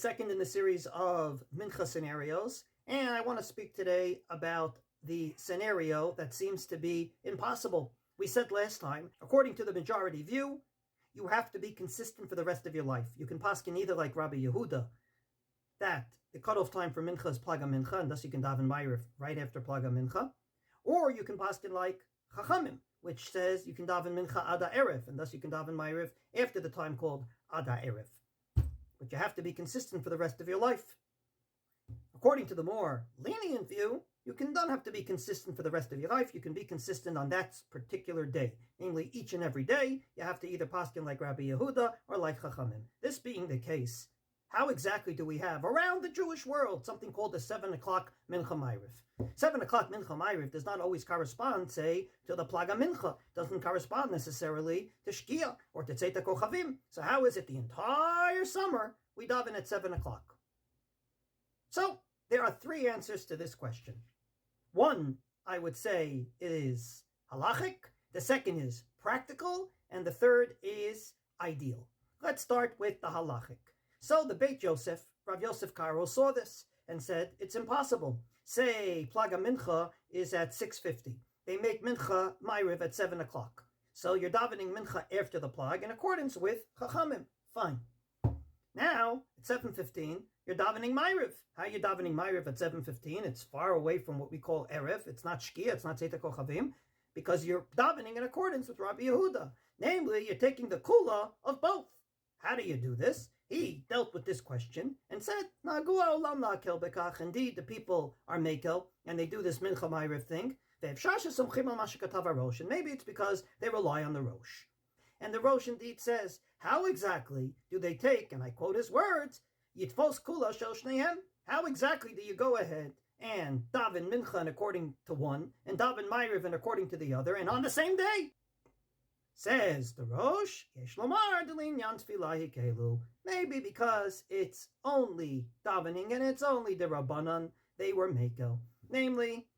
second in the series of Mincha scenarios, and I want to speak today about the scenario that seems to be impossible. We said last time, according to the majority view, you have to be consistent for the rest of your life. You can paskin either like R Yehuda, that the cutoff time for Mincha is Plaga Mincha, and thus you can daven Maariv right after Plaga Mincha, or you can paskin like Chachamim, which says you can daven Mincha Ada Erev, and thus you can daven Maariv after the time called Ada Erev. But you have to be consistent for the rest of your life. According to the more lenient view, you don't have to be consistent for the rest of your life. You can be consistent on that particular day. Namely, each and every day, you have to either paskin like R Yehuda or like Chachamim. This being the case, how exactly do we have around the Jewish world something called the 7 o'clock Mincha Maariv? 7 o'clock Mincha Maariv does not always correspond, say, to the Plaga Mincha. Doesn't correspond necessarily to Shkia or to Tzeit HaKochavim. So how is it the entire summer we daven at 7 o'clock? So there are three answers to this question. One, I would say, is halachic. The second is practical. And the third is ideal. Let's start with the halachic. So the Beit Yosef, Rav Yosef Karo, saw this and said, it's impossible. Say Plaga Mincha is at 6:50. They make Mincha Maariv at 7 o'clock. So you're davening Mincha after the Plag in accordance with Chachamim. Fine. Now, at 7:15, you're davening Maariv. How are you davening Maariv at 7:15? It's far away from what we call Erev. It's not Shkia, it's not Tzeit HaKochavim, because you're davening in accordance with R Yehuda. Namely, you're taking the kula of both. How do you do this? He dealt with this question and said, indeed, the people are mekel, and they do this Mincha Maariv thing. And maybe it's because they rely on the Rosh. And the Rosh indeed says, how exactly do they take, and I quote his words, Yitfos kula shel shnehem? How exactly do you go ahead and daven Mincha according to one, and daven Maariv according to the other, and on the same day? Says the Rosh, Yesh lomar d'linyan tfilah hikelu. Maybe because it's only davening and it's only the Rabbanan, they were mekel. Namely,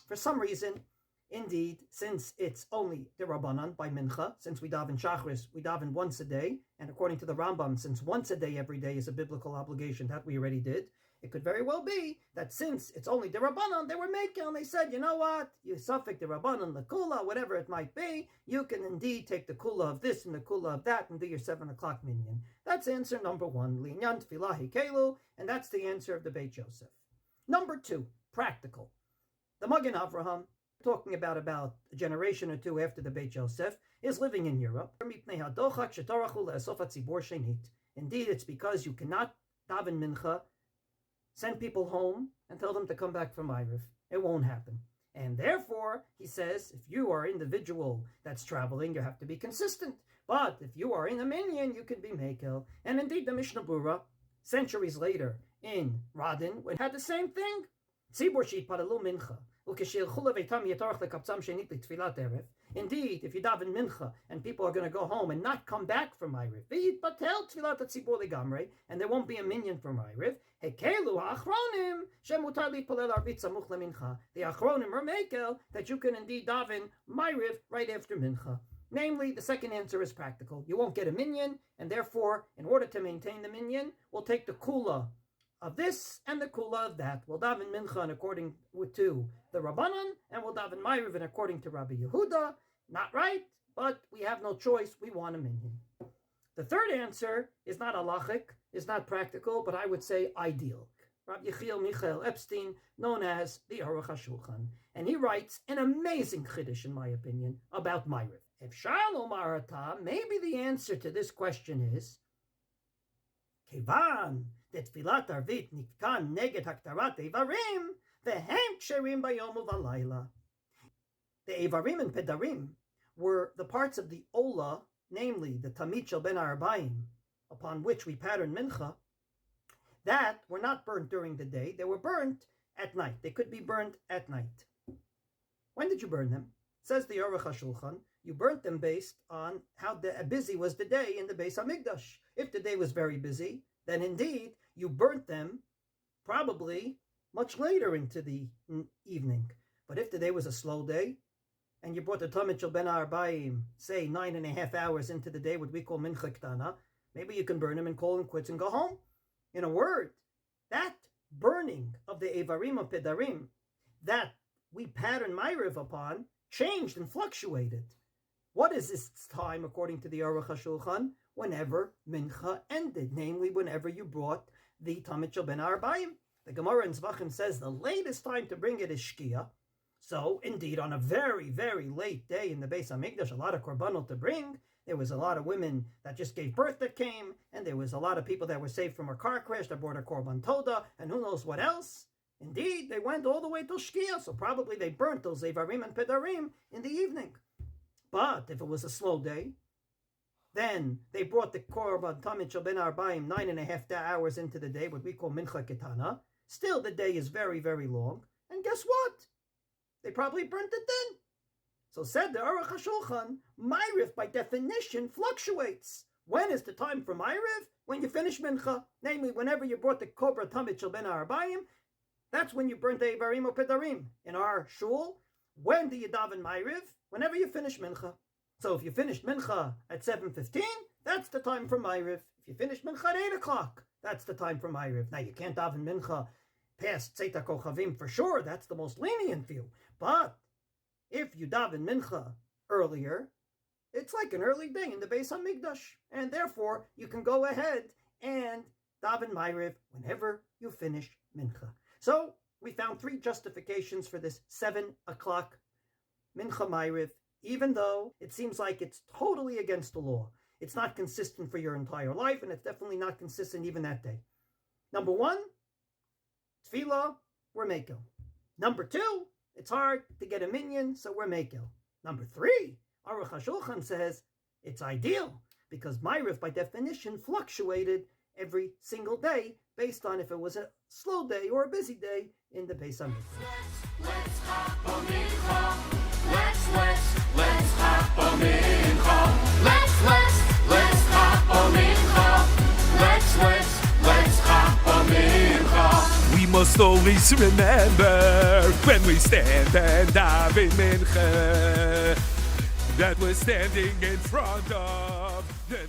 for some reason, indeed, since it's only the Rabbanan by Mincha, since we daven Shachris, we daven once a day, and according to the Rambam, since once a day every day is a biblical obligation, that we already did, it could very well be that since it's only the Rabbanan, they were mekel, and they said, you know what, you suffix the Rabbanan, the kula, whatever it might be, you can indeed take the kula of this and the kula of that and do your 7 o'clock minyan. That's answer number one, linyan tfilah hikelu, and that's the answer of the Beit Yosef. Number two, practical. The Magen Avraham, talking about a generation or two after the Beit Yosef, is living in Europe. Indeed, it's because you cannot daven Mincha, send people home, and tell them to come back from Maariv. It won't happen. And therefore, he says, if you are an individual that's traveling, you have to be consistent. But if you are in a minyan, you can be mekel. And indeed, the Mishnah Berurah, centuries later in Radin, had the same thing. Tzibur she'itpalalu mincha. Indeed, if you daven Mincha and people are going to go home and not come back from Maariv, and there won't be a minyan for Maariv, the Achronim are mekel that you can indeed daven Maariv right after Mincha. Namely, the second answer is practical. You won't get a minyan, and therefore, in order to maintain the minyan, we'll take the kula of this and the kula of that. We'll daven Mincha according to the Rabbanan, and we'll daven Maariv according to R Yehuda. Not right, but we have no choice. We want a minyan. The third answer is not halachic, is not practical, but I would say ideal. Rabbi Yechiel Michael Epstein, known as the Aruch HaShulchan, and he writes an amazing chiddush, in my opinion, about Maariv. If Shalom Arata, maybe the answer to this question is, Kevan detfilat arvit nitkan neged haktarat evarim vehem ksherim bayom uvalayla. The evarim and pedarim were the parts of the ola, namely the tamid shel ben ha'arbaim, upon which we pattern mincha, that were not burnt during the day. They were burnt at night. They could be burnt at night. When did you burn them? Says the Aruch HaShulchan, you burnt them based on how busy was the day in the Beis HaMikdash. If the day was very busy, then indeed you burnt them probably much later into the evening. But if the day was a slow day, and you brought the Tamid Shel Ben Ha'arbaim, say 9.5 hours into the day, what we call Mincha Ktana, maybe you can burn them and call them quits and go home. In a word, that burning of the Evarim of Pedarim that we pattern Maariv upon changed and fluctuated. What is this time, according to the Aruch HaShulchan? Whenever Mincha ended, namely whenever you brought the Tamid Shel Ben Arbaim. The Gemara in Zvachim says the latest time to bring it is Shkia. So, indeed, on a very, very late day in the Beis HaMikdash, a lot of korbanot to bring. There was a lot of women that just gave birth that came, and there was a lot of people that were saved from a car crash that brought a korban toda, and who knows what else. Indeed, they went all the way till Shkia, so probably they burnt those Evarim and Pedarim in the evening. But if it was a slow day, then they brought the korban tamid shel ben arbaim 9.5 hours into the day, what we call mincha ketana. Still, the day is very, very long. And guess what? They probably burnt it then. So said the Aruch HaShulchan, Maariv by definition fluctuates. When is the time for Maariv? When you finish mincha. Namely, whenever you brought the korban tamid shel ben arbaim, that's when you burnt the Evarim or Pedarim. In our shul, when do you daven Maariv? Whenever you finish mincha. So if you finished mincha at 7:15, that's the time for Maariv. If you finished mincha at 8 o'clock, that's the time for Maariv. Now you can't daven mincha past Tzeit HaKochavim for sure. That's the most lenient view. But if you daven mincha earlier, it's like an early day in the Beis HaMikdash. And therefore, you can go ahead and daven Maariv whenever you finish mincha. So we found 3 justifications for this 7 o'clock mincha Maariv, even though it seems like it's totally against the law. It's not consistent for your entire life, and it's definitely not consistent even that day. Number 1, tefillah, we're mekel. Number 2, it's hard to get a minyan, so we're mekel. Number 3, Aruch HaShulchan says it's ideal, because Maariv by definition fluctuated every single day based on if it was a slow day or a busy day in the Beis HaMikdash. Let's hop on Mincha. Let's hop on Mincha. Let's hop on Mincha. Let's hop on Mincha. We must always remember when we stand and daven Mincha that we're standing in front of the